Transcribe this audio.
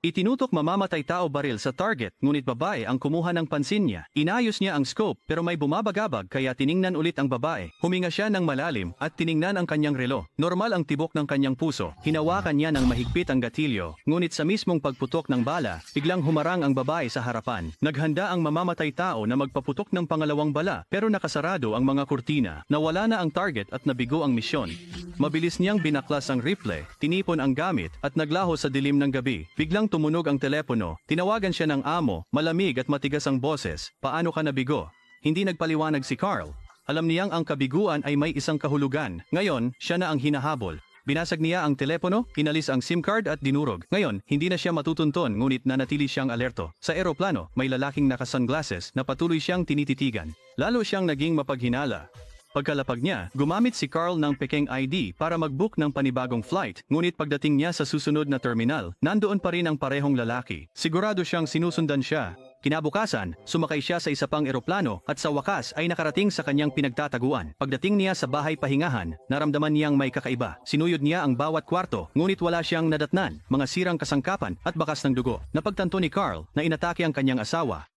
Itinutok mamamatay tao baril sa target ngunit babae ang kumuha ng pansin niya. Inayos niya ang scope pero may bumabagabag kaya tiningnan ulit ang babae. Huminga siya ng malalim at tiningnan ang kanyang relo. Normal ang tibok ng kanyang puso. Hinawakan niya ng mahigpit ang gatilyo. Ngunit sa mismong pagputok ng bala, biglang humarang ang babae sa harapan. Naghanda ang mamamatay tao na magpaputok ng pangalawang bala pero nakasarado ang mga kurtina. Nawala na ang target at nabigo ang misyon. Mabilis niyang binaklas ang rifle, tinipon ang gamit at naglaho sa dilim ng gabi. Biglang tumunog ang telepono. Tinawagan siya ng amo, malamig at matigas ang boses. Paano ka nabigo? Hindi nagpaliwanag si Carl. Alam niyang ang kabiguan ay may isang kahulugan. Ngayon, siya na ang hinahabol. Binasag niya ang telepono, inalis ang SIM card at dinurog. Ngayon, hindi na siya matutunton ngunit nanatili siyang alerto. Sa eroplano, may lalaking naka-sunglasses na patuloy siyang tinititigan. Lalo siyang naging mapaghinala. Pagkalapag niya, gumamit si Carl ng peking ID para mag-book ng panibagong flight, ngunit pagdating niya sa susunod na terminal, nandoon pa rin ang parehong lalaki. Sigurado siyang sinusundan siya. Kinabukasan, sumakay siya sa isa pang eroplano at sa wakas ay nakarating sa kanyang pinagtataguan. Pagdating niya sa bahay pahingahan, naramdaman niyang may kakaiba. Sinuyod niya ang bawat kwarto, ngunit wala siyang nadatnan, mga sirang kasangkapan at bakas ng dugo. Napagtanto ni Carl na inatake ang kanyang asawa.